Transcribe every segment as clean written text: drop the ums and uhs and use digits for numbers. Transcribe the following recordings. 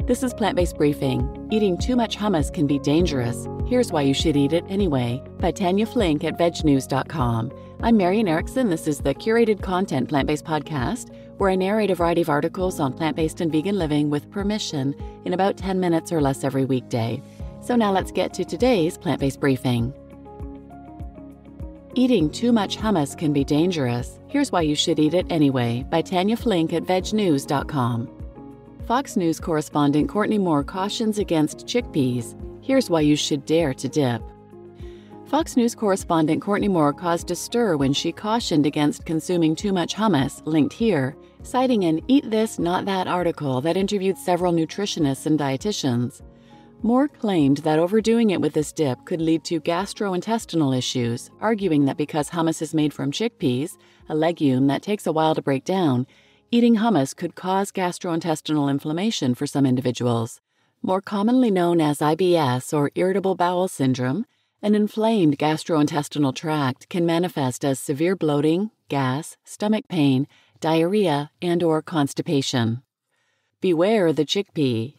This is Plant-Based Briefing. Eating too much hummus can be dangerous. Here's why you should eat it anyway, by Tanya Flink at vegnews.com. I'm Marian Erickson. This is the Curated Content Plant-Based Podcast, where I narrate a variety of articles on plant-based and vegan living with permission in about 10 minutes or less every weekday. So now let's get to today's Plant-Based Briefing. Eating too much hummus can be dangerous. Here's why you should eat it anyway, by Tanya Flink at vegnews.com. Fox News correspondent Courtney Moore cautions against chickpeas. Here's why you should dare to dip. Fox News correspondent Courtney Moore caused a stir when she cautioned against consuming too much hummus, linked here, citing an Eat This, Not That article that interviewed several nutritionists and dietitians. Moore claimed that overdoing it with this dip could lead to gastrointestinal issues, arguing that because hummus is made from chickpeas, a legume that takes a while to break down, eating hummus could cause gastrointestinal inflammation for some individuals. More commonly known as IBS or irritable bowel syndrome, an inflamed gastrointestinal tract can manifest as severe bloating, gas, stomach pain, diarrhea, and/or constipation. Beware the chickpea.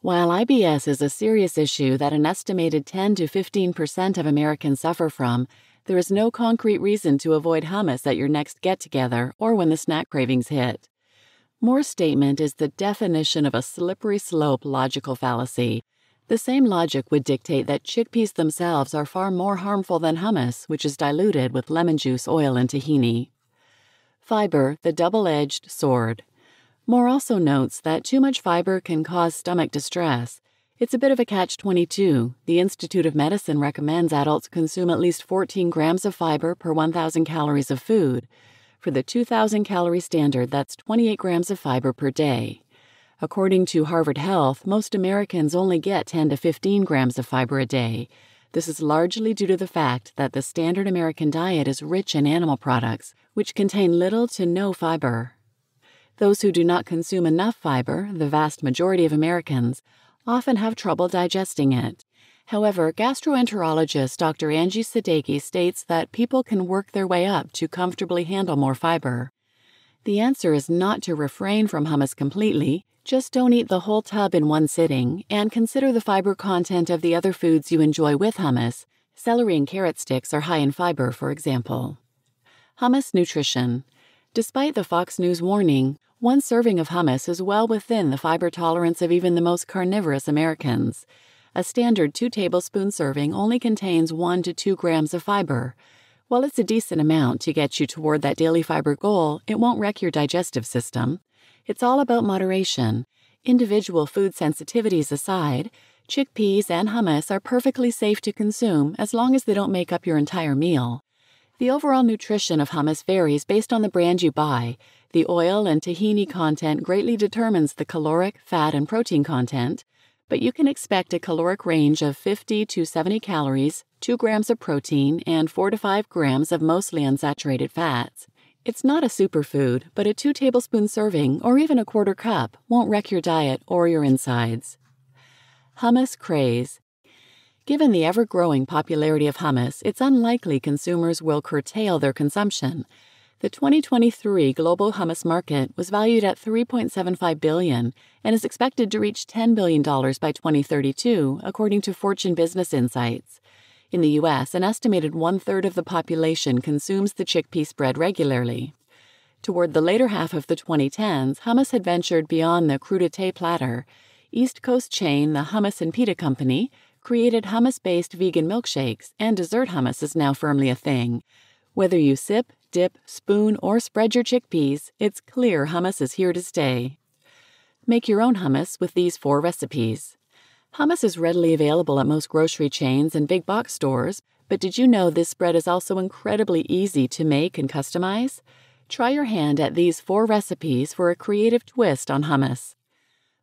While IBS is a serious issue that an estimated 10 to 15% of Americans suffer from, there is no concrete reason to avoid hummus at your next get-together or when the snack cravings hit. Moore's statement is the definition of a slippery slope logical fallacy. The same logic would dictate that chickpeas themselves are far more harmful than hummus, which is diluted with lemon juice, oil, and tahini. Fiber, the double-edged sword. Moore also notes that too much fiber can cause stomach distress. It's a bit of a catch-22. The Institute of Medicine recommends adults consume at least 14 grams of fiber per 1,000 calories of food. For the 2,000-calorie standard, that's 28 grams of fiber per day. According to Harvard Health, most Americans only get 10 to 15 grams of fiber a day. This is largely due to the fact that the standard American diet is rich in animal products, which contain little to no fiber. Those who do not consume enough fiber, the vast majority of Americans, often have trouble digesting it. However, gastroenterologist Dr. Angie Sadeghi states that people can work their way up to comfortably handle more fiber. The answer is not to refrain from hummus completely, just don't eat the whole tub in one sitting, and consider the fiber content of the other foods you enjoy with hummus. Celery and carrot sticks are high in fiber, for example. Hummus nutrition. Despite the Fox News warning, one serving of hummus is well within the fiber tolerance of even the most carnivorous Americans. A standard 2-tablespoon serving only contains 1 to 2 grams of fiber. While it's a decent amount to get you toward that daily fiber goal, it won't wreck your digestive system. It's all about moderation. Individual food sensitivities aside, chickpeas and hummus are perfectly safe to consume as long as they don't make up your entire meal. The overall nutrition of hummus varies based on the brand you buy. The oil and tahini content greatly determines the caloric, fat, and protein content, but you can expect a caloric range of 50 to 70 calories, 2 grams of protein, and 4 to 5 grams of mostly unsaturated fats. It's not a superfood, but a 2-tablespoon serving, or even a quarter cup, won't wreck your diet or your insides. Hummus craze. Given the ever-growing popularity of hummus, it's unlikely consumers will curtail their consumption. The 2023 global hummus market was valued at $3.75 billion and is expected to reach $10 billion by 2032, according to Fortune Business Insights. In the U.S., an estimated 1/3 of the population consumes the chickpea spread regularly. Toward the later half of the 2010s, hummus had ventured beyond the crudité platter. East Coast chain the Hummus and Pita Company created hummus-based vegan milkshakes, and dessert hummus is now firmly a thing. Whether you sip, dip, spoon, or spread your chickpeas, it's clear hummus is here to stay. Make your own hummus with these 4 recipes. Hummus is readily available at most grocery chains and big box stores, but did you know this spread is also incredibly easy to make and customize? Try your hand at these 4 recipes for a creative twist on hummus.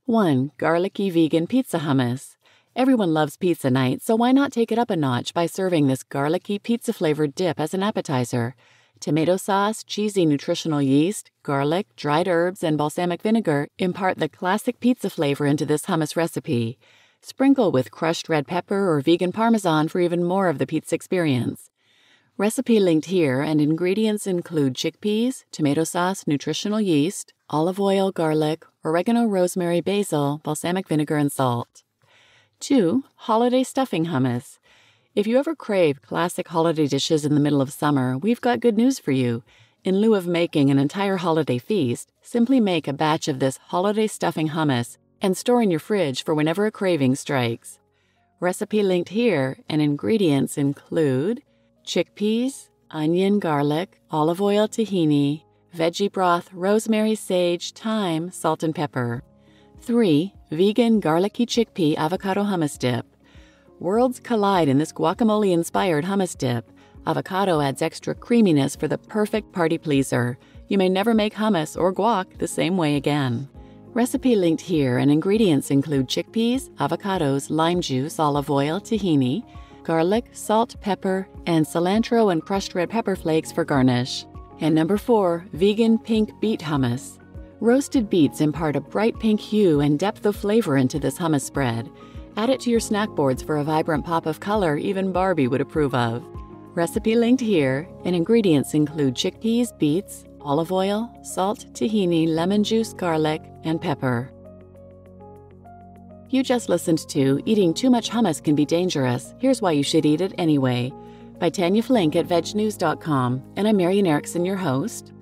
1. Garlicky vegan pizza hummus. Everyone loves pizza night, so why not take it up a notch by serving this garlicky pizza-flavored dip as an appetizer? Tomato sauce, cheesy nutritional yeast, garlic, dried herbs, and balsamic vinegar impart the classic pizza flavor into this hummus recipe. Sprinkle with crushed red pepper or vegan parmesan for even more of the pizza experience. Recipe linked here, and ingredients include chickpeas, tomato sauce, nutritional yeast, olive oil, garlic, oregano, rosemary, basil, balsamic vinegar, and salt. 2. Holiday stuffing hummus. If you ever crave classic holiday dishes in the middle of summer, we've got good news for you. In lieu of making an entire holiday feast, simply make a batch of this holiday stuffing hummus and store in your fridge for whenever a craving strikes. Recipe linked here, and ingredients include chickpeas, onion, garlic, olive oil, tahini, veggie broth, rosemary, sage, thyme, salt, and pepper. 3. Vegan garlicky chickpea avocado hummus dip. Worlds collide in this guacamole-inspired hummus dip. Avocado adds extra creaminess for the perfect party pleaser. You may never make hummus or guac the same way again. Recipe linked here, and ingredients include chickpeas, avocados, lime juice, olive oil, tahini, garlic, salt, pepper, and cilantro and crushed red pepper flakes for garnish. And number 4, vegan pink beet hummus. Roasted beets impart a bright pink hue and depth of flavor into this hummus spread. Add it to your snack boards for a vibrant pop of color even Barbie would approve of. Recipe linked here, and ingredients include chickpeas, beets, olive oil, salt, tahini, lemon juice, garlic, and pepper. You just listened to Eating Too Much Hummus Can Be Dangerous. Here's Why You Should Eat It Anyway by Tanya Flink at vegnews.com, and I'm Marian Erickson, your host.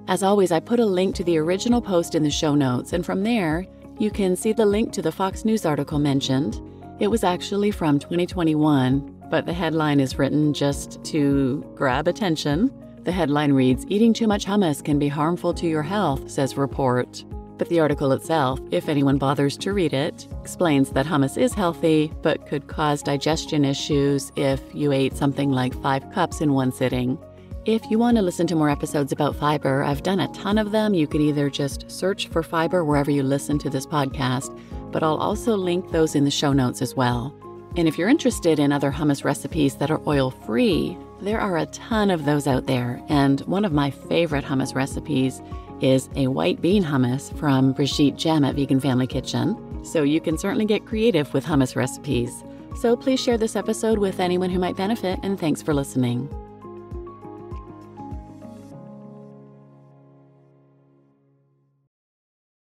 As always, I put a link to the original post in the show notes, and from there, you can see the link to the Fox News article mentioned. It was actually from 2021, but the headline is written just to grab attention. The headline reads, "Eating too much hummus can be harmful to your health," says report. But the article itself, if anyone bothers to read it, explains that hummus is healthy, but could cause digestion issues if you ate something like 5 cups in one sitting. If you want to listen to more episodes about fiber, I've done a ton of them. You can either just search for fiber wherever you listen to this podcast, but I'll also link those in the show notes as well. And if you're interested in other hummus recipes that are oil-free, there are a ton of those out there. And one of my favorite hummus recipes is a white bean hummus from Brigitte Jem at Vegan Family Kitchen. So you can certainly get creative with hummus recipes. So please share this episode with anyone who might benefit, and thanks for listening.